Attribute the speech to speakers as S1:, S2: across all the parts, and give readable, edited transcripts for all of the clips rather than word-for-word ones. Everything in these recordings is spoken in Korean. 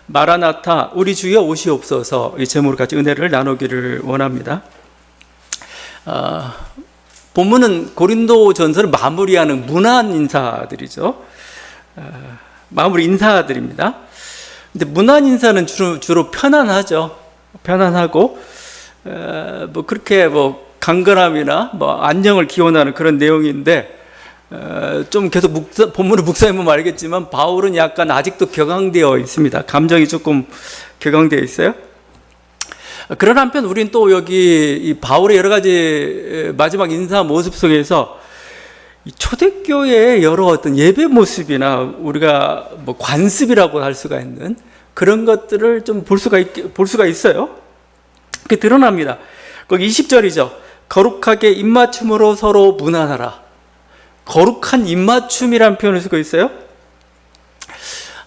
S1: 마라나타 우리 주여 오시옵소서 이 제목으로 같이 은혜를 나누기를 원합니다. 본문은 고린도전서를 마무리하는 문안 인사들이죠. 마무리 인사들입니다. 근데 문안 인사는 주로 편안하죠. 편안하고 뭐 그렇게 뭐 강건함이나 뭐 안정을 기원하는 그런 내용인데 좀 계속 본문을 묵상해보면 알겠지만 바울은 약간 아직도 격앙되어 있습니다. 감정이 조금 격앙되어 있어요. 그런 한편 우리는 또 여기 이 바울의 여러 가지 마지막 인사 모습 속에서 이 초대교회의 여러 어떤 예배 모습이나 우리가 뭐 관습이라고 할 수가 있는 그런 것들을 좀 볼 수가 있어요. 그게 드러납니다. 거기 20절이죠. 거룩하게 입맞춤으로 서로 문안하라. 거룩한 입맞춤이라는 표현을 쓰고 있어요.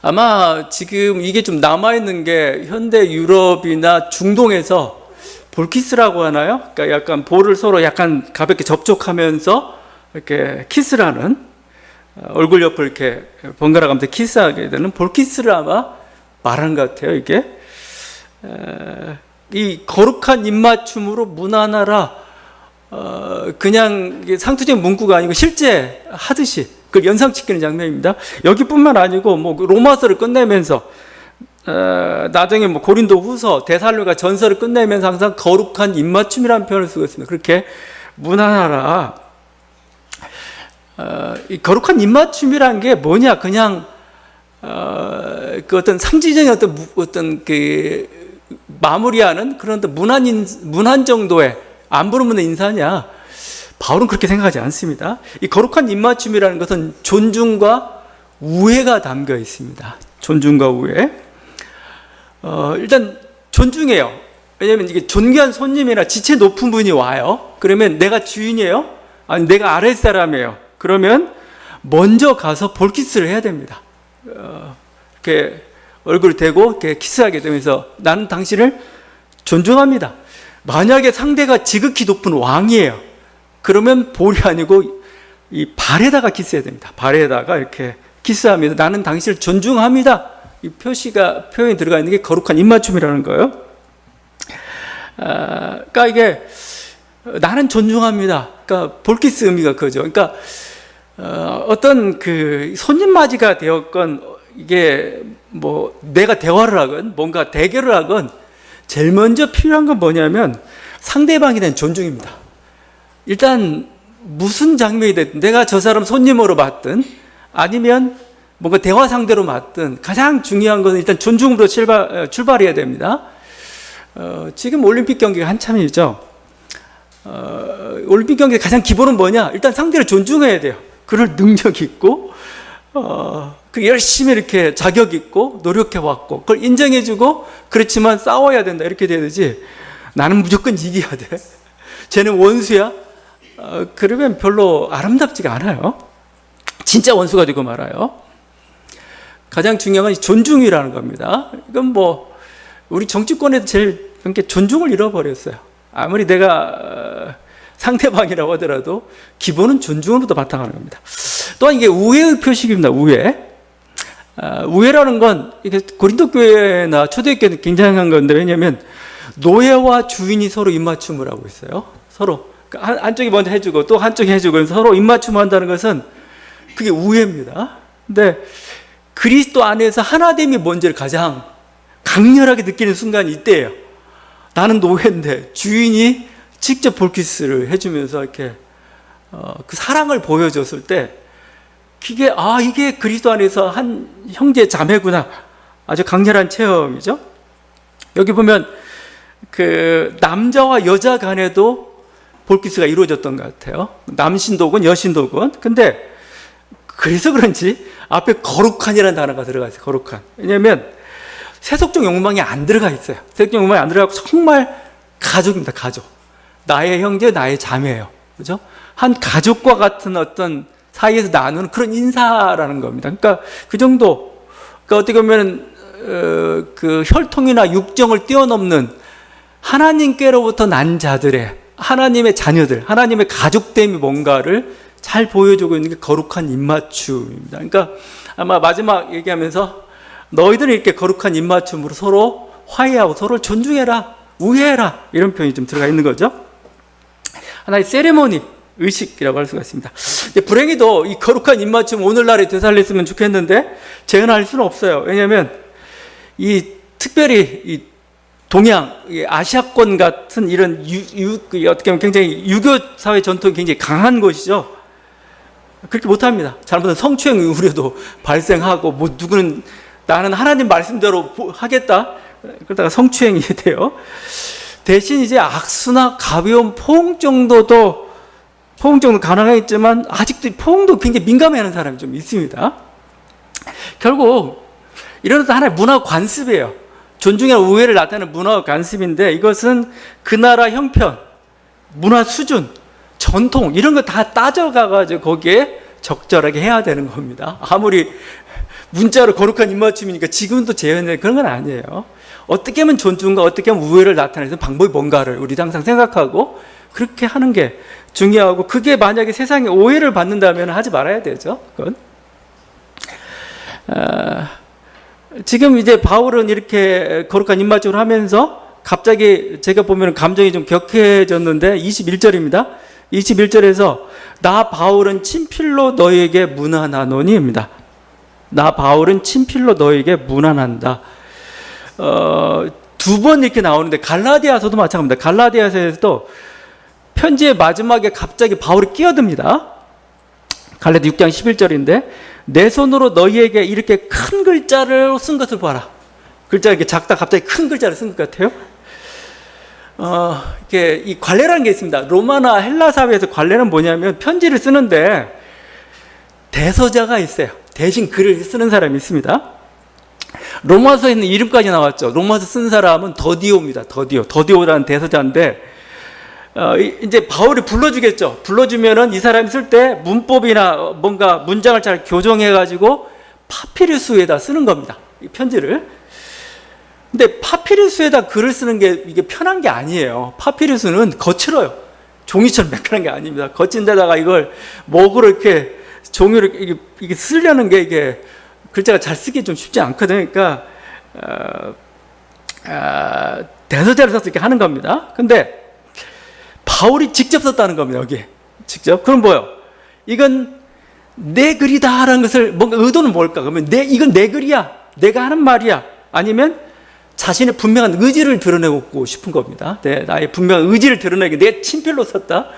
S1: 아마 지금 이게 좀 남아있는 게 현대 유럽이나 중동에서 볼키스라고 하나요? 그러니까 약간 볼을 서로 약간 가볍게 접촉하면서 이렇게 키스를 하는, 얼굴 옆을 이렇게 번갈아 가면서 키스하게 되는 볼키스를 아마 말하는 것 같아요, 이게. 이 거룩한 입맞춤으로 문안하라. 그냥 상투적 문구가 아니고 실제 하듯이 그걸 연상시키는 장면입니다. 여기뿐만 아니고 뭐 로마서를 끝내면서 나중에 뭐 고린도 후서, 데살로니가 전서를 끝내면서 항상 거룩한 입맞춤이라는 표현을 쓰고 있습니다. 그렇게 문안하라. 이 거룩한 입맞춤이라는 게 뭐냐? 그냥 그 어떤 상징적인 어떤 그 마무리하는 그런 문안 정도의 안부를 묻는 인사냐? 바울은 그렇게 생각하지 않습니다. 이 거룩한 입맞춤이라는 것은 존중과 우애가 담겨 있습니다. 존중과 우애. 일단 존중해요. 왜냐하면 이게 존귀한 손님이나 지체 높은 분이 와요. 그러면 내가 주인이에요? 아니 내가 아랫사람이에요. 그러면 먼저 가서 볼키스를 해야 됩니다. 이렇게 얼굴을 대고 이렇게 키스하게 되면서 나는 당신을 존중합니다. 만약에 상대가 지극히 높은 왕이에요. 그러면 볼이 아니고 이 발에다가 키스해야 됩니다. 발에다가 이렇게 키스하면서 나는 당신을 존중합니다. 이 표현이 들어가 있는 게 거룩한 입맞춤이라는 거예요. 그러니까 이게 나는 존중합니다. 그러니까 볼키스 의미가 그거죠. 그러니까 어떤 그 손님 맞이가 되었건 이게 뭐 내가 대화를 하건 뭔가 대결을 하건 제일 먼저 필요한 건 뭐냐면 상대방에 대한 존중입니다. 일단 무슨 장면이 됐든 내가 저 사람 손님으로 맞든 아니면 뭔가 대화 상대로 맞든 가장 중요한 것은 일단 존중으로 출발해야 됩니다. 지금 올림픽 경기가 한참이죠. 올림픽 경기의 가장 기본은 뭐냐? 일단 상대를 존중해야 돼요. 그럴 능력 있고 열심히 이렇게 자격 있고 노력해왔고 그걸 인정해주고 그렇지만 싸워야 된다 이렇게 돼야 되지. 나는 무조건 이겨야 돼. 쟤는 원수야. 그러면 별로 아름답지가 않아요. 진짜 원수가 되고 말아요. 가장 중요한 건 존중이라는 겁니다. 이건 뭐 우리 정치권에서 제일 존중을 잃어버렸어요. 아무리 내가 상대방이라고 하더라도 기본은 존중으로도 바탕하는 겁니다. 또한 이게 우애의 표식입니다. 우애라는 건 이게 고린도 교회나 초대교회는 굉장한 건데 왜냐하면 노예와 주인이 서로 입맞춤을 하고 있어요. 서로 한쪽이 먼저 해주고 또 한쪽이 해주고 서로 입맞춤한다는 것은 그게 우애입니다. 근데 그리스도 안에서 하나됨이 뭔지를 가장 강렬하게 느끼는 순간이 이때예요. 나는 노예인데 주인이 직접 볼키스를 해주면서 이렇게 그 사랑을 보여줬을 때 이게 그리스도 안에서 한 형제 자매구나. 아주 강렬한 체험이죠. 여기 보면 그 남자와 여자 간에도 볼키스가 이루어졌던 것 같아요. 남신도군, 여신도군. 근데 그래서 그런지 앞에 거룩한이라는 단어가 들어가 있어요. 거룩한. 왜냐하면 세속적 욕망이 안 들어가 있어요. 세속적 욕망이 안 들어가고 정말 가족입니다. 가족. 나의 형제, 나의 자매예요. 그죠? 한 가족과 같은 어떤 사이에서 나누는 그런 인사라는 겁니다. 그러니까 그 정도. 그러니까 어떻게 보면 그 혈통이나 육정을 뛰어넘는 하나님께로부터 난 자들의 하나님의 자녀들, 하나님의 가족됨이 뭔가를 잘 보여주고 있는 게 거룩한 입맞춤입니다. 그러니까 아마 마지막 얘기하면서 너희들은 이렇게 거룩한 입맞춤으로 서로 화해하고 서로를 존중해라, 우애해라, 이런 표현이 좀 들어가 있는 거죠. 하나의 세레모니, 의식이라고 할 수가 있습니다. 불행히도 이 거룩한 입맞춤 오늘날에 되살렸으면 좋겠는데 재현할 수는 없어요. 왜냐하면 이 특별히 이 동양, 아시아권 같은 이런 어떻게 보면 굉장히 유교 사회 전통이 굉장히 강한 곳이죠. 그렇게 못합니다. 잘못하면 성추행 우려도 발생하고, 뭐 누구는 나는 하나님 말씀대로 하겠다 그러다가 성추행이 돼요. 대신 이제 악수나 가벼운 포옹 정도 가능하겠지만 아직도 포옹도 굉장히 민감해하는 사람이 좀 있습니다. 결국 이런 것도 하나의 문화 관습이에요. 존중이나 우애를 나타내는 문화 관습인데, 이것은 그 나라 형편, 문화 수준, 전통 이런 거 다 따져가가지고 거기에 적절하게 해야 되는 겁니다. 아무리 문자로 거룩한 입맞춤이니까 지금도 재현해, 그런 건 아니에요. 어떻게 하면 존중과 어떻게 하면 우애를 나타내는 방법이 뭔가를 우리 항상 생각하고 그렇게 하는 게 중요하고, 그게 만약에 세상에 오해를 받는다면 하지 말아야 되죠. 그건. 지금 이제 바울은 이렇게 거룩한 입맞춤을 하면서 갑자기 제가 보면 감정이 좀 격해졌는데 21절입니다. 21절에서 나 바울은 친필로 너에게 문안하노니입니다. 나 바울은 친필로 너에게 문안한다. 두 번 이렇게 나오는데 갈라디아서도 마찬가지입니다. 갈라디아서에서도 편지의 마지막에 갑자기 바울이 끼어듭니다. 갈라디아 6장 11절인데 내 손으로 너희에게 이렇게 큰 글자를 쓴 것을 봐라. 글자가 이렇게 작다 갑자기 큰 글자를 쓴 것 같아요. 이렇게 이 관례라는 게 있습니다. 로마나 헬라 사회에서 관례는 뭐냐면 편지를 쓰는데 대서자가 있어요. 대신 글을 쓰는 사람이 있습니다. 로마서에는 이름까지 나왔죠. 로마서 쓴 사람은 더디오입니다. 더디오라는 대서자인데 이제 바울이 불러주겠죠. 불러주면은 이 사람이 쓸 때 문법이나 뭔가 문장을 잘 교정해가지고 파피루스에다 쓰는 겁니다. 이 편지를. 근데 파피루스에다 글을 쓰는 게 이게 편한 게 아니에요. 파피루스는 거칠어요. 종이처럼 매끈한 게 아닙니다. 거친 데다가 이걸 목으로 이렇게 종이로 이게 쓰려는 게 이게 글자가 잘 쓰기 좀 쉽지 않거든요. 그러니까 대서자를 써서 이렇게 하는 겁니다. 근데 바울이 직접 썼다는 겁니다. 여기에 직접. 그럼 뭐요? 이건 내 글이다라는 것을 뭔가 의도는 뭘까? 그러면 이건 내 글이야, 내가 하는 말이야, 아니면 자신의 분명한 의지를 드러내고 싶은 겁니다. 나의 분명한 의지를 드러내기, 내 친필로 썼다.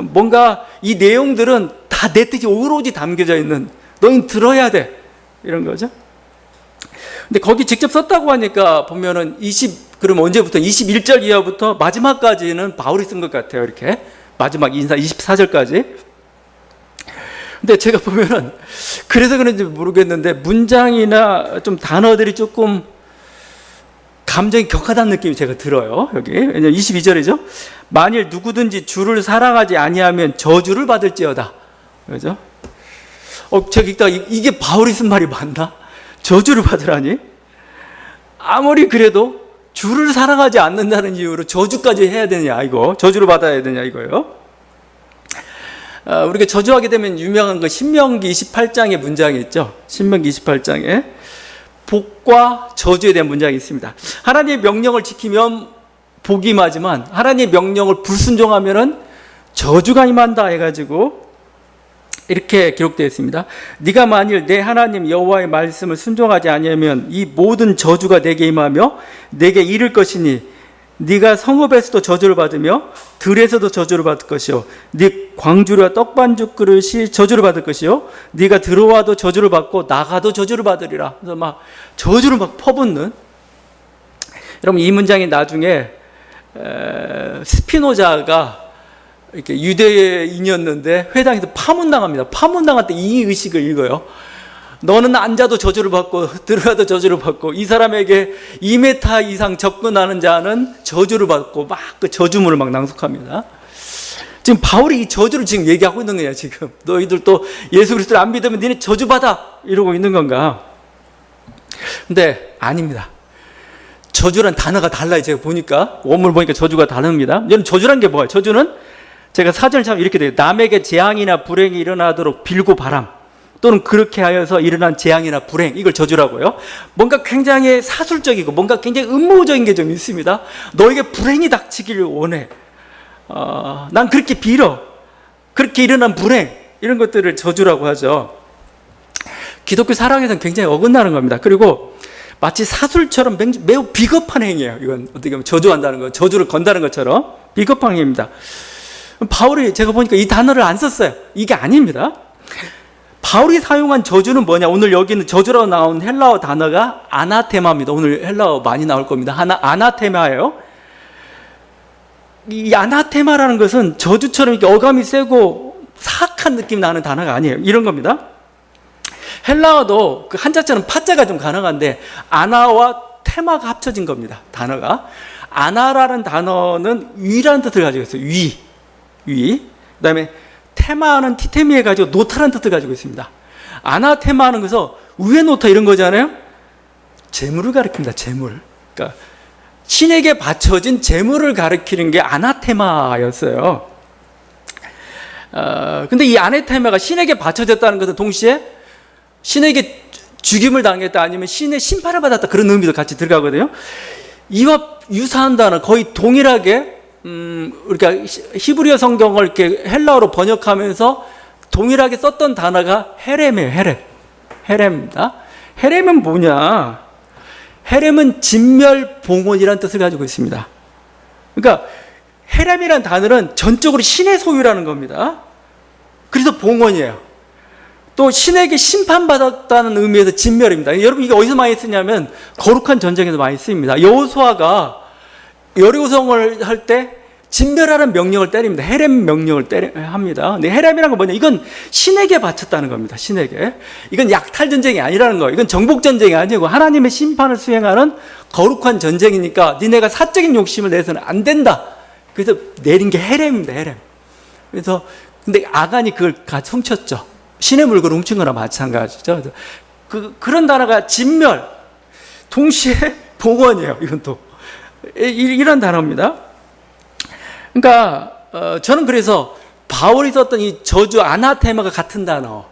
S1: 뭔가 이 내용들은 다 내 뜻이 오로지 담겨져 있는, 너희는 들어야 돼, 이런 거죠. 근데 거기 직접 썼다고 하니까 보면은 그럼 언제부터? 21절 이하부터 마지막까지는 바울이 쓴 것 같아요. 이렇게 마지막 인사 24절까지. 근데 제가 보면은 그래서 그런지 모르겠는데 문장이나 좀 단어들이 조금 감정이 격하다는 느낌이 제가 들어요. 여기 22절이죠. 만일 누구든지 주를 사랑하지 아니하면 저주를 받을지어다. 그죠? 제가 읽다가 이게 바울이 쓴 말이 맞나? 저주를 받으라니? 아무리 그래도 주를 사랑하지 않는다는 이유로 저주까지 해야 되냐, 이거. 저주를 받아야 되냐, 이거예요. 우리가 저주하게 되면 유명한 거 신명기 28장의 문장이 있죠. 신명기 28장에 복과 저주에 대한 문장이 있습니다. 하나님의 명령을 지키면 복이 임하지만 하나님의 명령을 불순종하면은 저주가 임한다 해가지고 이렇게 기록되어 있습니다. 네가 만일 내 하나님 여호와의 말씀을 순종하지 아니하면 이 모든 저주가 내게 임하며 내게 이를 것이니 네가 성읍에서도 저주를 받으며 들에서도 저주를 받을 것이요 네 광주리와 떡반죽 그릇이 저주를 받을 것이요 네가 들어와도 저주를 받고 나가도 저주를 받으리라. 그래서 막 저주를 막 퍼붓는. 여러분 이 문장이 나중에 스피노자가 이렇게 유대인이었는데 회당에서 파문당합니다. 파문당할 때 이 의식을 읽어요. 너는 앉아도 저주를 받고 들어가도 저주를 받고 이 사람에게 2m 이상 접근하는 자는 저주를 받고 막 그 저주문을 막 낭독합니다. 지금 바울이 이 저주를 지금 얘기하고 있는 거냐 지금. 너희들 또 예수 그리스도를 안 믿으면 니네 저주받아 이러고 있는 건가. 근데 아닙니다. 저주란 단어가 달라요. 제가 보니까 원문을 보니까 저주가 다릅니다. 여러분 저주란 게 뭐예요? 저주는 제가 사전을 참 이렇게 돼요. 남에게 재앙이나 불행이 일어나도록 빌고 바람, 또는 그렇게 하여서 일어난 재앙이나 불행, 이걸 저주라고요. 뭔가 굉장히 사술적이고 뭔가 굉장히 음모적인 게 좀 있습니다. 너에게 불행이 닥치기를 원해. 난 그렇게 빌어. 그렇게 일어난 불행, 이런 것들을 저주라고 하죠. 기독교 사랑에서는 굉장히 어긋나는 겁니다. 그리고 마치 사술처럼 매우 비겁한 행위예요. 이건 어떻게 보면 저주한다는 거, 저주를 건다는 것처럼 비겁한 행위입니다. 바울이 제가 보니까 이 단어를 안 썼어요. 이게 아닙니다. 바울이 사용한 저주는 뭐냐? 오늘 여기는 저주라고 나온 헬라어 단어가 아나테마입니다. 오늘 헬라어 많이 나올 겁니다. 아나테마예요. 이 아나테마라는 것은 저주처럼 이렇게 어감이 세고 사악한 느낌 나는 단어가 아니에요. 이런 겁니다. 헬라어도 그 한자처럼 파자가 좀 가능한데 아나와 테마가 합쳐진 겁니다. 단어가. 아나라는 단어는 위라는 뜻을 가지고 있어요. 위. 그다음에 테마는 티테미에 가지고 노타라는 뜻을 가지고 있습니다. 아나테마는 그래서 위에 놓다 이런 거잖아요. 재물을 가리킵니다. 재물. 그러니까 신에게 바쳐진 재물을 가리키는 게 아나테마였어요. 근데 이 아나테마가 신에게 바쳐졌다는 것은 동시에 신에게 죽임을 당했다 아니면 신의 심판을 받았다 그런 의미도 같이 들어가거든요. 이와 유사한 단어 거의 동일하게 우리가 히브리어 성경을 이렇게 헬라어로 번역하면서 동일하게 썼던 단어가 헤렘이에요. 헤렘입니다. 헤렘은 뭐냐? 헤렘은 진멸봉헌이라는 뜻을 가지고 있습니다. 그러니까 헤렘이라는 단어는 전적으로 신의 소유라는 겁니다. 그래서 봉헌이에요. 또 신에게 심판받았다는 의미에서 진멸입니다. 여러분 이게 어디서 많이 쓰냐면 거룩한 전쟁에서 많이 쓰입니다. 여호수아가 여리고성을 할 때 진멸하라는 명령을 때립니다. 헤렘 명령을 합니다. 근데 헤렘이라는 건 뭐냐? 이건 신에게 바쳤다는 겁니다. 신에게. 이건 약탈 전쟁이 아니라는 거예요. 이건 정복 전쟁이 아니고 하나님의 심판을 수행하는 거룩한 전쟁이니까 니네가 사적인 욕심을 내서는 안 된다. 그래서 내린 게 헤렘입니다. 헤렘. 그래서 근데 아간이 그걸 같이 훔쳤죠. 신의 물건을 훔친 거나 마찬가지죠. 그런 단어가 진멸, 동시에 봉헌이에요. 이건 또 이런 단어입니다. 그러니까 저는 그래서 바울이 썼던 이 저주 아나테마가 같은 단어,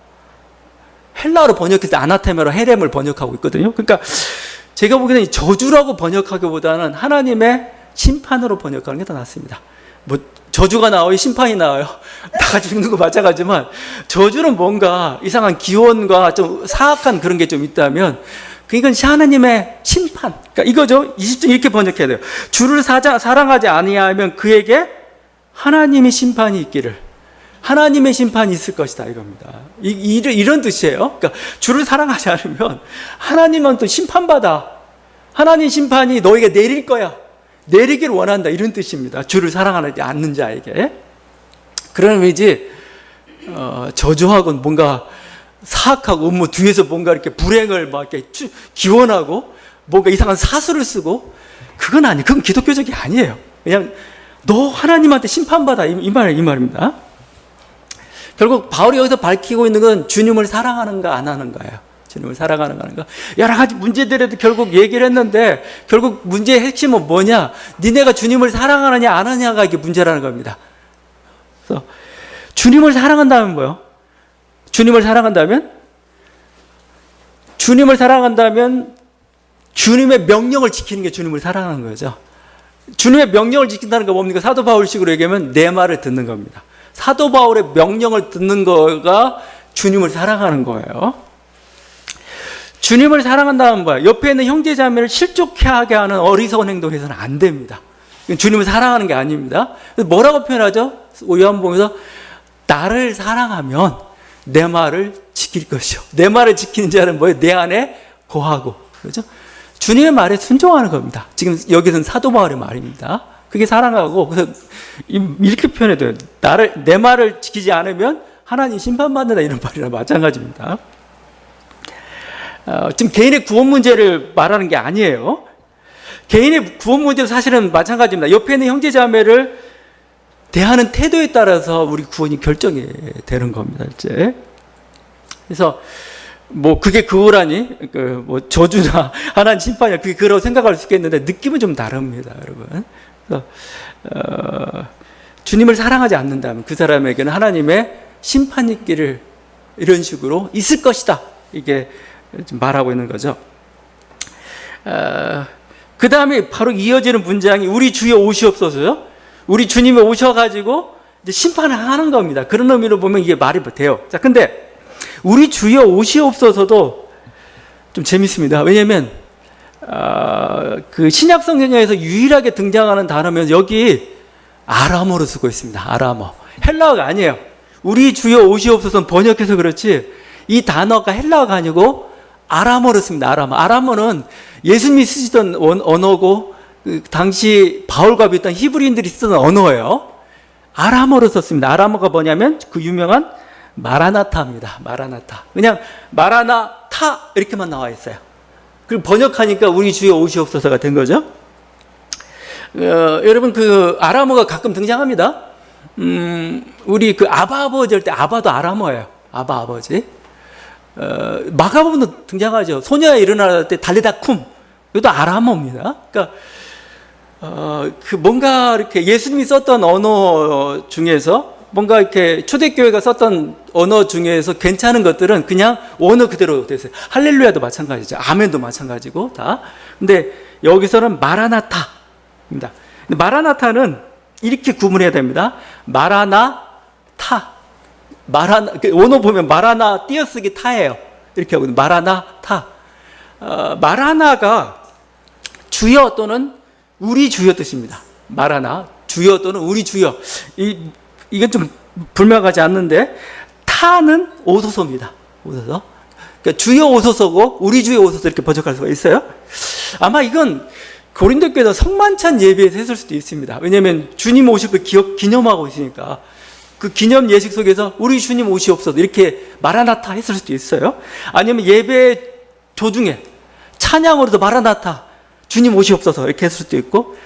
S1: 헬라어로 번역해서 아나테마로 헤렘을 번역하고 있거든요. 그러니까 제가 보기에는 이 저주라고 번역하기보다는 하나님의 심판으로 번역하는 게 더 낫습니다. 뭐 저주가 나와요, 심판이 나와요. 다 같이 죽는 거 마찬가지지만 저주는 뭔가 이상한 기원과 좀 사악한 그런 게 좀 있다면 이건 하나님의 심판. 그러니까 이거죠. 20절 이렇게 번역해야 돼요. 주를 사랑하지 아니하면 그에게 하나님의 심판이 있기를. 하나님의 심판이 있을 것이다 이겁니다. 이런 뜻이에요. 그러니까 주를 사랑하지 않으면 하나님은 또 심판받아. 하나님 심판이 너에게 내릴 거야. 내리기를 원한다 이런 뜻입니다. 주를 사랑하지 않는 자에게. 그런 의미지 저주하고는 뭔가 사악하고 뭐 뒤에서 뭔가 이렇게 불행을 막 이렇게 기원하고 뭔가 이상한 사수를 쓰고 그건 아니에요. 그건 기독교적이 아니에요. 그냥 너 하나님한테 심판받아 이 말입니다. 결국 바울이 여기서 밝히고 있는 건 주님을 사랑하는가 안 하는가예요. 주님을 사랑하는가 아닌가. 여러 가지 문제들에도 결국 얘기를 했는데 결국 문제의 핵심은 뭐냐? 니네가 주님을 사랑하느냐 안 하느냐가 이게 문제라는 겁니다. 그래서 주님을 사랑한다면 뭐요? 주님을 사랑한다면 주님의 명령을 지키는 게 주님을 사랑하는 거죠. 주님의 명령을 지킨다는 거 뭡니까? 사도 바울식으로 얘기하면 내 말을 듣는 겁니다. 사도 바울의 명령을 듣는 거가 주님을 사랑하는 거예요. 주님을 사랑한다면 뭐야? 옆에 있는 형제 자매를 실족해 하게 하는 어리석은 행동을 해서는 안 됩니다. 주님을 사랑하는 게 아닙니다. 뭐라고 표현하죠? 요한복음에서 나를 사랑하면 내 말을 지킬 것이요. 내 말을 지키는 자는 뭐예요? 내 안에 거하고. 그렇죠? 주님의 말에 순종하는 겁니다. 지금 여기서는 사도 바울의 말입니다. 그게 사랑하고, 그래서 이렇게 표현해도 내 말을 지키지 않으면 하나님 심판받는다 이런 말이랑 마찬가지입니다. 지금 개인의 구원 문제를 말하는 게 아니에요. 개인의 구원 문제도 사실은 마찬가지입니다. 옆에 있는 형제 자매를 대하는 태도에 따라서 우리 구원이 결정이 되는 겁니다. 이제. 그래서 뭐 그게 그거라니 뭐 저주나 하나님 심판이야 그게 그라고 생각할 수 있겠는데 느낌은 좀 다릅니다, 여러분. 그래서 주님을 사랑하지 않는다면 그 사람에게는 하나님의 심판이 있기를 이런 식으로 있을 것이다. 이게 좀 말하고 있는 거죠. 그 다음에 바로 이어지는 문장이 우리 주여 오시옵소서요. 우리 주님이 오셔가지고 이제 심판을 하는 겁니다. 그런 의미로 보면 이게 말이 돼요. 자, 근데 우리 주여 오시옵소서도 좀 재밌습니다. 왜냐면 그 신약 성경에서 유일하게 등장하는 단어면 여기 아람어로 쓰고 있습니다. 아람어. 헬라어가 아니에요. 우리 주여 오시옵소서는 번역해서 그렇지 이 단어가 헬라어가 아니고 아람어로 씁니다. 아람어. 아람어는 예수님이 쓰시던 언어고 그 당시 바울과 비슷한 히브리인들이 쓰던 언어예요. 아람어로 썼습니다. 아람어가 뭐냐면 그 유명한 마라나타입니다. 마라나타. 그냥 마라나타 이렇게만 나와 있어요. 그리고 번역하니까 우리 주여 오시옵소서가 된 거죠. 여러분 그 아람어가 가끔 등장합니다. 우리 그 아바 아버지 할 때 아바도 아람어예요. 아바 아버지. 마가복음도 등장하죠. 소녀가 일어날 때 달리다쿰. 이것도 아람어입니다. 그러니까 그 뭔가 이렇게 예수님이 썼던 언어 중에서 뭔가 이렇게 초대교회가 썼던 언어 중에서 괜찮은 것들은 그냥 원어 그대로 됐어요. 할렐루야도 마찬가지죠. 아멘도 마찬가지고 다. 근데 여기서는 마라나타입니다. 근데 마라나타는 이렇게 구분해야 됩니다. 마라나타. 원어 보면 마라나 띄어쓰기 타예요. 이렇게 하거든요. 마라나타. 마라나가 주여 또는 우리 주여 뜻입니다. 마라나 주여 또는 우리 주여. 이건 좀 불명하지 않는데 타는 오소서입니다. 오소서. 그러니까 주여 오소서고 우리 주여 오소서 이렇게 번역할 수가 있어요. 아마 이건 고린도 교회에서 성만찬 예배에서 했을 수도 있습니다. 왜냐하면 주님 오실 걸 기념하고 있으니까 그 기념 예식 속에서 우리 주님 오시옵소서 이렇게 마라나타 했을 수도 있어요. 아니면 예배 조중에 찬양으로도 마라나타 주님 오시옵소서 이렇게 했을 수도 있고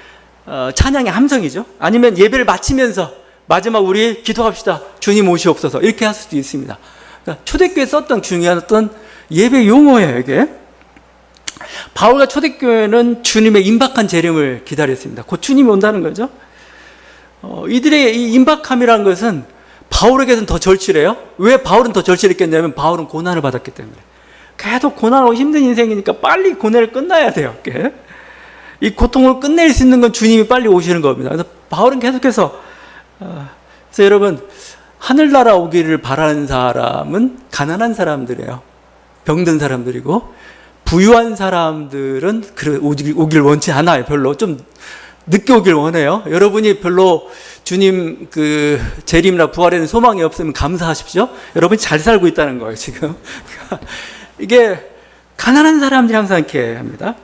S1: 찬양의 함성이죠. 아니면 예배를 마치면서 마지막 우리 기도합시다 주님 오시옵소서 이렇게 할 수도 있습니다. 그러니까 초대교회에 썼던 중요한 어떤 예배 용어예요. 이게 바울과 초대교회는 주님의 임박한 재림을 기다렸습니다. 곧 주님이 온다는 거죠. 이들의 이 임박함이라는 것은 바울에게는 더 절실해요. 왜 바울은 더 절실했겠냐면 바울은 고난을 받았기 때문에. 계속 고난하고 힘든 인생이니까 빨리 고난을 끝나야 돼요. 이렇게. 이 고통을 끝낼 수 있는 건 주님이 빨리 오시는 겁니다. 그래서 바울은 계속해서 그래서 여러분 하늘나라 오기를 바라는 사람은 가난한 사람들이에요. 병든 사람들이고 부유한 사람들은 오길 원치 않아요. 별로 좀 늦게 오길 원해요. 여러분이 별로 주님 그 재림이나 부활에 대한 소망이 없으면 감사하십시오. 여러분이 잘 살고 있다는 거예요 지금. 이게 가난한 사람들이 항상 이렇게 합니다.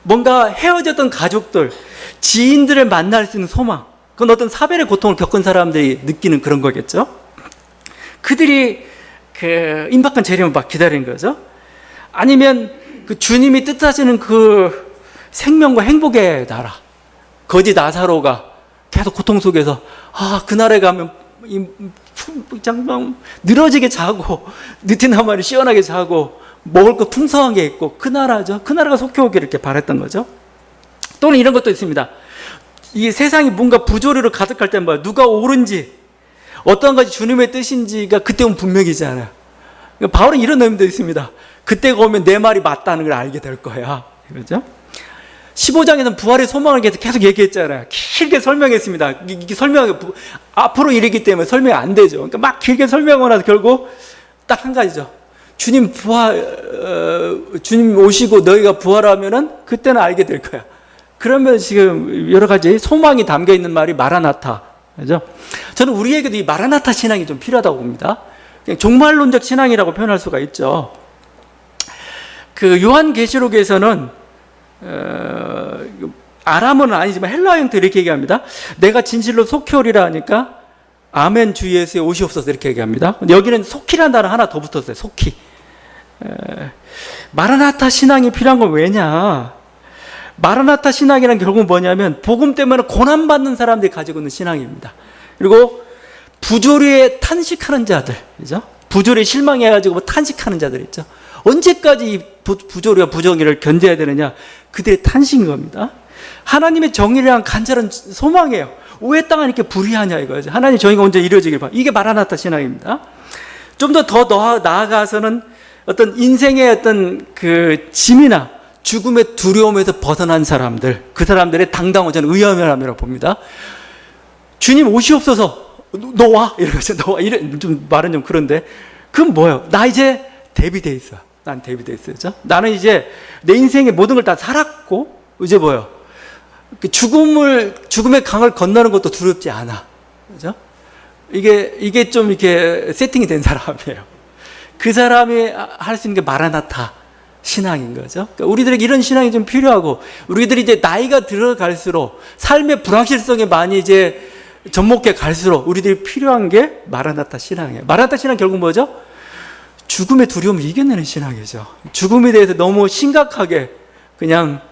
S1: 뭔가 헤어졌던 가족들, 지인들을 만날 수 있는 소망, 그건 어떤 사별의 고통을 겪은 사람들이 느끼는 그런 거겠죠. 그들이 그 임박한 재림을 막 기다리는 거죠. 아니면 그 주님이 뜻하시는 그 생명과 행복의 나라, 거지 나사로가 계속 고통 속에서 그날에 가면 장방 늘어지게 자고 느티나무를 시원하게 자고 먹을 거 풍성하게 있고 그 나라죠. 그 나라가 속히 오기를 이렇게 바랬던 거죠. 또는 이런 것도 있습니다. 이 세상이 뭔가 부조리로 가득할 때 누가 옳은지 어떤 것이 주님의 뜻인지가 그때 오면 분명히지 않아요. 그러니까 바울은 이런 의미도 있습니다. 그때가 오면 내 말이 맞다는 걸 알게 될 거야. 그렇죠? 15장에서는 부활의 소망을 계속 얘기했잖아요. 길게 설명했습니다. 이게 앞으로 일이기 때문에 설명이 안 되죠. 그러니까 막 길게 설명하고 나서 결국 딱 한 가지죠. 주님 주님 오시고 너희가 부활하면은 그때는 알게 될 거야. 그러면 지금 여러 가지 소망이 담겨 있는 말이 마라나타. 그죠? 저는 우리에게도 이 마라나타 신앙이 좀 필요하다고 봅니다. 그냥 종말론적 신앙이라고 표현할 수가 있죠. 그 요한계시록에서는 아람어는 아니지만 헬라어 형태 이렇게 얘기합니다. 내가 진실로 속히 오리라 하니까 아멘 주 예수에 오시옵소서 이렇게 얘기합니다. 근데 여기는 속히라는 단어 하나 더 붙었어요. 속히. 마라나타 신앙이 필요한 건 왜냐? 마라나타 신앙이란 결국은 뭐냐면 복음 때문에 고난받는 사람들이 가지고 있는 신앙입니다. 그리고 부조리에 탄식하는 자들, 그죠? 부조리에 실망해가지고 탄식하는 자들 있죠. 언제까지 이 부조리와 부정의를 견뎌야 되느냐? 그들의 탄식인 겁니다. 하나님의 정의를 향한 간절한 소망이에요. 왜 땅은 이렇게 불의하냐 이거죠. 하나님 정의가 언제 이루어지길 바. 이게 마라나타 신앙입니다. 좀 더 나아가서는 어떤 인생의 어떤 그 짐이나 죽음의 두려움에서 벗어난 사람들, 그 사람들의 당당한 저는 의연함이라고 봅니다. 주님 오시옵소서, 너 와, 이러면서 너 와, 이런 좀 말은 좀 그런데, 그건 뭐예요? 나 이제 대비돼 있어. 난 대비돼 있어요. 그죠? 나는 이제 내 인생의 모든 걸 다 살았고, 이제 뭐예요? 죽음의 강을 건너는 것도 두렵지 않아. 그죠? 이게 좀 이렇게 세팅이 된 사람이에요. 그 사람이 할 수 있는 게 마라나타 신앙인 거죠. 그러니까 우리들에게 이런 신앙이 좀 필요하고, 우리들이 이제 나이가 들어갈수록 삶의 불확실성에 많이 이제 접목해 갈수록 우리들이 필요한 게 마라나타 신앙이에요. 마라나타 신앙 결국 뭐죠? 죽음의 두려움을 이겨내는 신앙이죠. 죽음에 대해서 너무 심각하게 그냥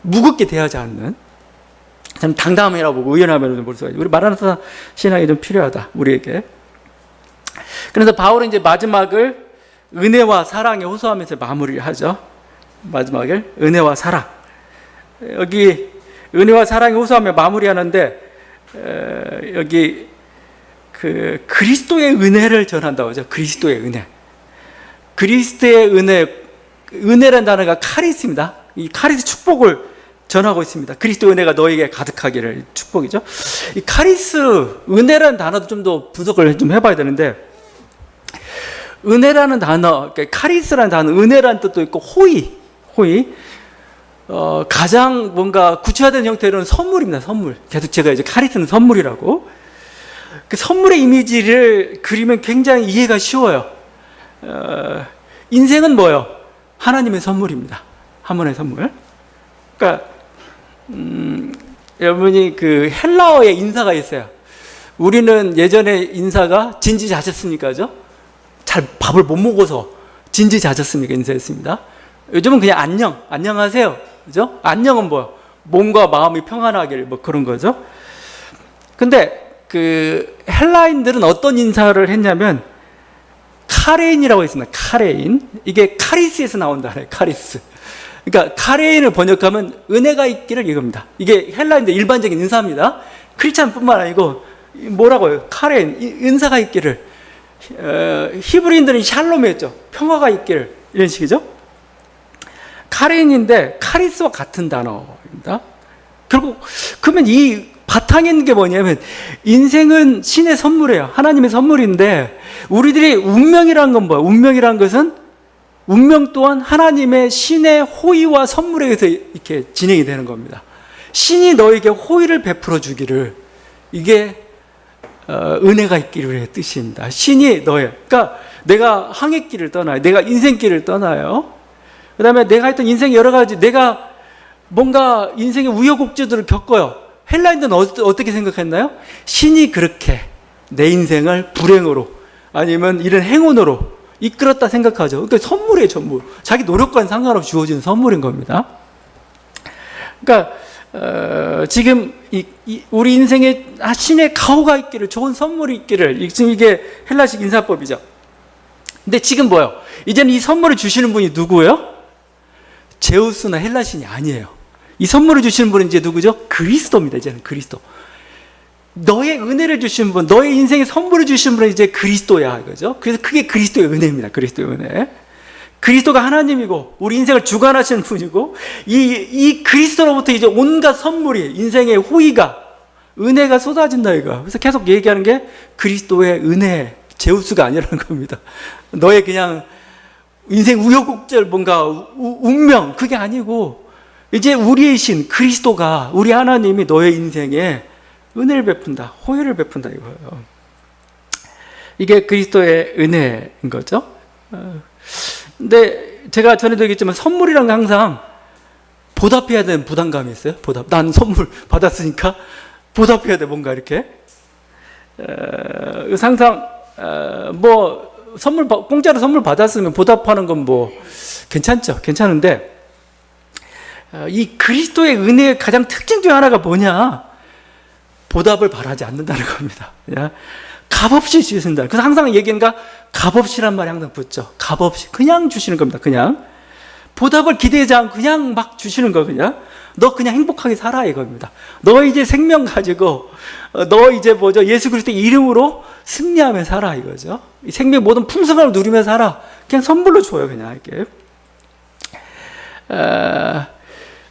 S1: 무겁게 대하지 않는 참 당당함이라고 보고 의연함이라고 볼 수가 있어요. 우리 마라나타 신앙이 좀 필요하다, 우리에게. 그래서 바울은 이제 마지막을 은혜와 사랑에 호소하면서 마무리를 하죠. 마지막을 은혜와 사랑. 여기 은혜와 사랑에 호소하며 마무리하는데, 여기 그 그리스도의 은혜를 전한다고 하죠. 그리스도의 은혜. 그리스도의 은혜라는 단어가 카리스입니다. 이 카리스 축복을 전하고 있습니다. 그리스도의 은혜가 너에게 가득하기를, 축복이죠. 이 카리스, 은혜라는 단어도 좀 더 분석을 좀 해봐야 되는데, 은혜라는 단어, 그러니까 카리스라는 단어, 은혜라는 뜻도 있고, 호의. 가장 뭔가 구체화된 형태로는 선물입니다. 선물. 계속 제가 이제 카리스는 선물이라고. 그 선물의 이미지를 그리면 굉장히 이해가 쉬워요. 인생은 뭐예요? 하나님의 선물입니다. 하나님의 선물. 그러니까 여러분이 그 헬라어의 인사가 있어요. 우리는 예전에 인사가 진지자졌습니까죠? 잘 밥을 못 먹어서 진지자졌습니까? 인사했습니다. 요즘은 그냥 안녕하세요. 그죠? 안녕은 뭐예요? 몸과 마음이 평안하길, 뭐 그런 거죠. 근데 그 헬라인들은 어떤 인사를 했냐면 카레인이라고 있습니다. 카레인. 이게 카리스에서 나온다. 카리스. 그러니까 카레인을 번역하면 은혜가 있기를 이겁니다. 이게 헬라인들 일반적인 인사입니다. 크리스찬뿐만 아니고 뭐라고요? 카레인, 은사가 있기를. 히브리인들은 샬롬이었죠. 평화가 있기를, 이런 식이죠. 카레인인데 카리스와 같은 단어입니다. 결국 그러면 이 바탕에 있는 게 뭐냐면, 인생은 신의 선물이에요. 하나님의 선물인데, 우리들이 운명이라는 건 뭐예요? 운명이라는 것은, 운명 또한 하나님의 신의 호의와 선물에 의해서 이렇게 진행이 되는 겁니다. 신이 너에게 호의를 베풀어 주기를, 이게 은혜가 있기를 뜻입니다. 신이 그러니까 내가 항해길을 떠나요. 내가 인생길을 떠나요. 그 다음에 내가 했던 인생의 여러 가지, 내가 뭔가 인생의 우여곡절들을 겪어요. 헬라인들은 어떻게 생각했나요? 신이 그렇게 내 인생을 불행으로 아니면 이런 행운으로 이끌었다 생각하죠. 그러니까 선물이에요, 전부. 자기 노력과는 상관없이 주어진 선물인 겁니다. 그러니까 지금 우리 인생에 신의 가호가 있기를, 좋은 선물이 있기를, 지금 이게 헬라식 인사법이죠. 근데 지금 뭐예요? 이제는 이 선물을 주시는 분이 누구예요? 제우스나 헬라신이 아니에요. 이 선물을 주시는 분은 이제 누구죠? 그리스도입니다. 이제는 그리스도. 너의 은혜를 주시는 분, 너의 인생에 선물을 주시는 분은 이제 그리스도야, 이거죠. 그래서 그게 그리스도의 은혜입니다. 그리스도의 은혜. 그리스도가 하나님이고 우리 인생을 주관하시는 분이고, 이 그리스도로부터 이제 온갖 선물이, 인생의 호의가, 은혜가 쏟아진다, 이거. 그래서 계속 얘기하는 게 그리스도의 은혜, 제우스가 아니라는 겁니다. 너의 그냥 인생 우여곡절, 뭔가 운명, 그게 아니고 이제 우리의 신 그리스도가, 우리 하나님이 너의 인생에 은혜를 베푼다, 호의를 베푼다, 이거예요. 이게 그리스도의 은혜인 거죠. 근데 제가 전에도 얘기했지만, 선물이란 게 항상 보답해야 되는 부담감이 있어요. 난 선물 받았으니까 보답해야 돼, 뭔가 이렇게. 항상 뭐 공짜로 선물 받았으면 보답하는 건 뭐 괜찮죠. 괜찮은데, 이 그리스도의 은혜의 가장 특징 중 하나가 뭐냐? 보답을 바라지 않는다는 겁니다. 값없이 주신다. 그래서 항상 얘기하는가, 값없이란 말이 항상 붙죠. 값없이 그냥 주시는 겁니다. 그냥 보답을 기대하지 않고 그냥 막 주시는 거 그냥. 너 그냥 행복하게 살아 이겁니다. 너 이제 생명 가지고 너 이제 예수 그리스도의 이름으로 승리하며 살아 이거죠. 이 생명 모든 풍성함을 누리며 살아. 그냥 선물로 줘요 그냥 이렇게.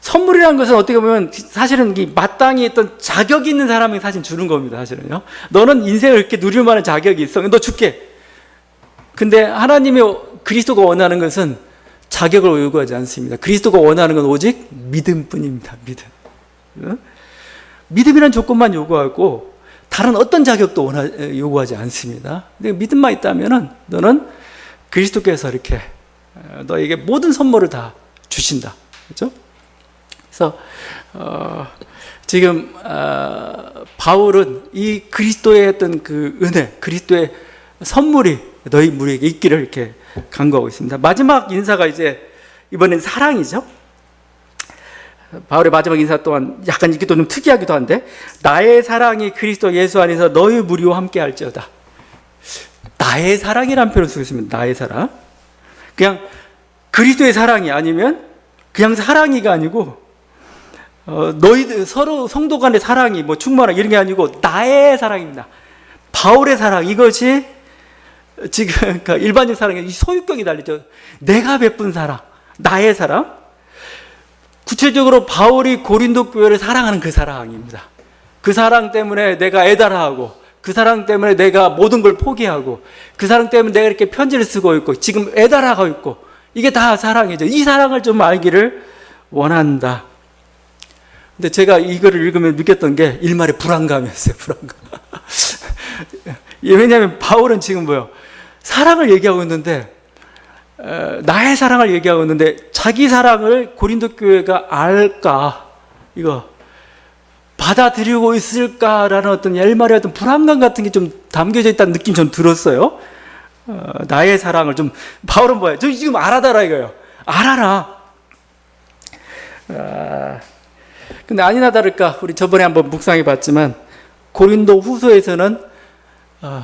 S1: 선물이라는 것은 어떻게 보면 사실은 마땅히 어떤 자격이 있는 사람이 사실 주는 겁니다. 사실은요. 너는 인생을 이렇게 누릴 만한 자격이 있어. 너 줄게. 근데 하나님이 그리스도가 원하는 것은 자격을 요구하지 않습니다. 그리스도가 원하는 건 오직 믿음뿐입니다. 믿음. 믿음이라는 조건만 요구하고 다른 어떤 자격도 요구하지 않습니다. 근데 믿음만 있다면은 너는 그리스도께서 이렇게 너에게 모든 선물을 다 주신다. 그렇죠? 그래서 지금 바울은 이 그리스도의 어떤 그 은혜, 그리스도의 선물이 너희 무리에게 있기를 이렇게 간구하고 있습니다. 마지막 인사가 이제 이번엔 사랑이죠. 바울의 마지막 인사 또한 약간 이게 또 좀 특이하기도 한데, 나의 사랑이 그리스도 예수 안에서 너희 무리와 함께 할지어다. 나의 사랑이라는 표현을 쓰고 있습니다. 나의 사랑. 그냥 그리스도의 사랑이 아니면 그냥 사랑이가 아니고 너희들 서로 성도 간의 사랑이 충만한 이런 게 아니고 나의 사랑입니다. 바울의 사랑, 이것이 지금 그러니까 일반적 사랑이 소유격이 달리죠. 내가 베푼 사랑, 나의 사랑. 구체적으로 바울이 고린도 교회를 사랑하는 그 사랑입니다. 그 사랑 때문에 내가 애달아하고, 그 사랑 때문에 내가 모든 걸 포기하고, 그 사랑 때문에 내가 이렇게 편지를 쓰고 있고 지금 애달아가고 있고, 이게 다 사랑이죠. 이 사랑을 좀 알기를 원한다. 근데 제가 이거를 읽으면 느꼈던 게 일말의 불안감이었어요. 불안감. 왜냐하면 바울은 지금 사랑을 얘기하고 있는데, 나의 사랑을 얘기하고 있는데 자기 사랑을 고린도 교회가 알까, 이거 받아들이고 있을까라는 어떤 일말의 어떤 불안감 같은 게 좀 담겨져 있다는 느낌이 좀 들었어요. 나의 사랑을 좀, 바울은 뭐예요? 저 지금 알아달라 이거예요. 알아라. 근데 아니나 다를까 우리 저번에 한번 묵상해 봤지만 고린도 후서에서는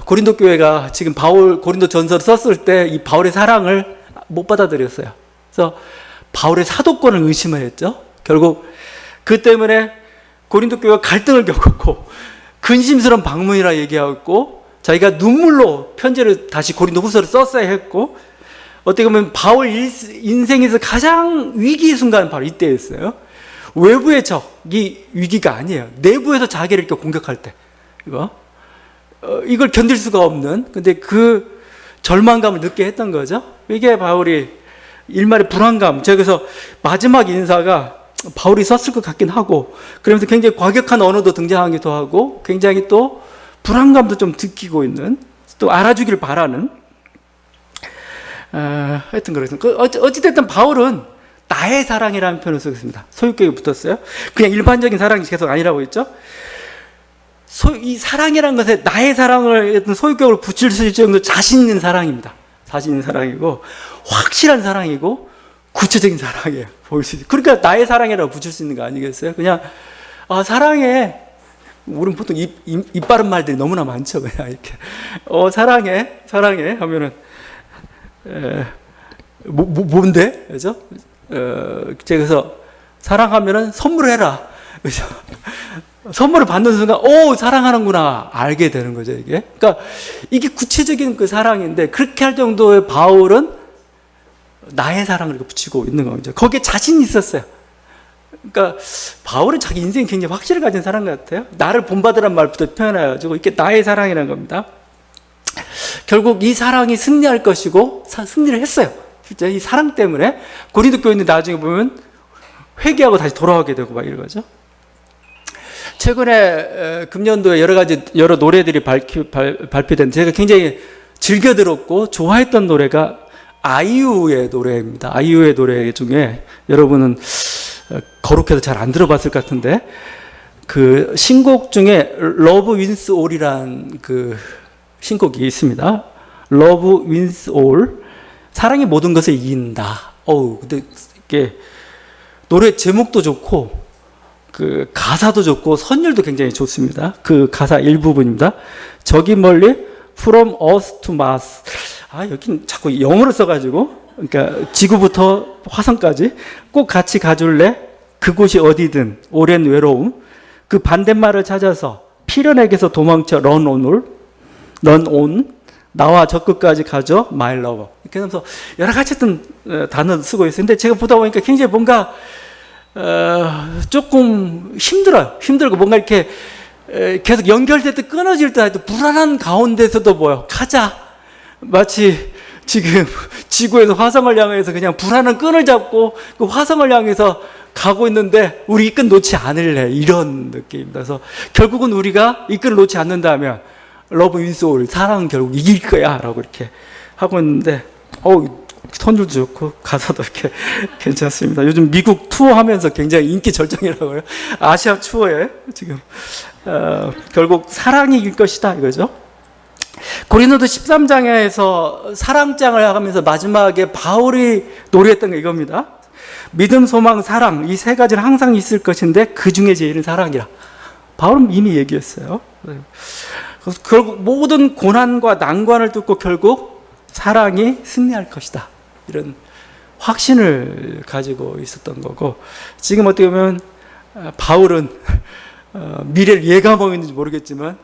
S1: 고린도 교회가 지금 바울 고린도 전서를 썼을 때 이 바울의 사랑을 못 받아들였어요. 그래서 바울의 사도권을 의심을 했죠. 결국 그 때문에 고린도 교회가 갈등을 겪었고 근심스러운 방문이라 얘기하고 자기가 눈물로 편지를 다시 고린도 후서를 썼어야 했고, 어떻게 보면 바울 인생에서 가장 위기의 순간은 바로 이때였어요. 외부의 적이 위기가 아니에요. 내부에서 자기를 이렇게 공격할 때 이걸 견딜 수가 없는, 근데 그 절망감을 느끼게 했던 거죠. 이게 바울이 일말의 불안감. 그래서 마지막 인사가 바울이 썼을 것 같긴 하고, 그러면서 굉장히 과격한 언어도 등장하기도 하고, 굉장히 또 불안감도 좀 느끼고 있는, 또 알아주기를 바라는, 하여튼 그렇습니다. 어찌됐든 바울은 나의 사랑이라는 표현을 쓰고 있습니다. 소유격이 붙었어요. 그냥 일반적인 사랑이 계속 아니라고 했죠. 이 사랑이라는 것에 나의 사랑을 소유격으로 붙일 수 있을 정도로 자신 있는 사랑입니다. 자신 있는 사랑이고, 확실한 사랑이고, 구체적인 사랑이에요. 보일 수 있어요. 그러니까 나의 사랑이라고 붙일 수 있는 거 아니겠어요? 그냥, 사랑해. 우리는 보통 입 바른 말들이 너무나 많죠. 그냥 이렇게. 사랑해. 하면은, 뭔데? 그죠? 그래서 사랑하면은 선물을 해라. 그죠? 선물을 받는 순간, 사랑하는구나. 알게 되는 거죠, 이게. 그러니까 이게 구체적인 그 사랑인데, 그렇게 할 정도의 바울은 나의 사랑을 이렇게 붙이고 있는 거죠. 거기에 자신이 있었어요. 그러니까 바울은 자기 인생이 굉장히 확실히 가진 사람 같아요. 나를 본받으란 말부터 표현해가지고 이게 나의 사랑이라는 겁니다. 결국 이 사랑이 승리할 것이고 승리를 했어요. 진짜 이 사랑 때문에 고린도 교회는 나중에 보면 회개하고 다시 돌아오게 되고 막 이러죠. 최근에 금년도에 여러 노래들이 발표된, 제가 굉장히 즐겨 들었고 좋아했던 노래가 아이유의 노래입니다. 아이유의 노래 중에 여러분은 거룩해서 잘 안 들어봤을 것 같은데, 그 신곡 중에 Love Wins All이란 그 신곡이 있습니다. Love Wins All, 사랑이 모든 것을 이긴다. 근데 이게 노래 제목도 좋고 그 가사도 좋고 선율도 굉장히 좋습니다. 그 가사 일부분입니다. 저기 멀리 From us to Mars. 여긴 자꾸 영어를 써가지고 그러니까 지구부터 화성까지 꼭 같이 가줄래? 그곳이 어디든 오랜 외로움. 그 반대말을 찾아서 필연에게서 도망쳐 run on 나와 저 끝까지 가죠 my lover. 이렇게 하면서 여러 가지 어떤 단어 쓰고 있어요. 근데 제가 보다 보니까 굉장히 뭔가 조금 힘들고 뭔가 이렇게 계속 연결될 때 끊어질 때 불안한 가운데서도 뭐요? 가자. 마치 지금 지구에서 화성을 향해서 그냥 불안한 끈을 잡고 그 화성을 향해서 가고 있는데 우리 이 끈 놓지 않을래. 이런 느낌입니다. 그래서 결국은 우리가 이 끈을 놓지 않는다면 러브 윈스 올, 사랑은 결국 이길 거야 라고 이렇게 하고 있는데 선율도 좋고 가사도 이렇게 괜찮습니다. 요즘 미국 투어하면서 굉장히 인기 절정이라고요. 아시아 투어에 지금 결국 사랑이 이길 것이다 이거죠. 고린도서 13장에서 사랑장을 하면서 마지막에 바울이 노래했던 게 이겁니다. 믿음, 소망, 사랑 이 세 가지는 항상 있을 것인데 그 중에 제일은 사랑이라. 바울은 이미 얘기했어요. 그래서 결국 모든 고난과 난관을 뚫고 결국 사랑이 승리할 것이다. 이런 확신을 가지고 있었던 거고, 지금 어떻게 보면 바울은 미래를 예감하고 있는지 모르겠지만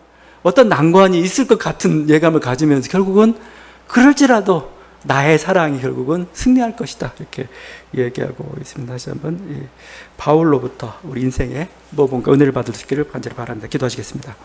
S1: 어떤 난관이 있을 것 같은 예감을 가지면서 결국은 그럴지라도 나의 사랑이 결국은 승리할 것이다. 이렇게 얘기하고 있습니다. 다시 한번 이 바울로부터 우리 인생에 무언가 은혜를 받을 수 있기를 간절히 바랍니다. 기도하시겠습니다.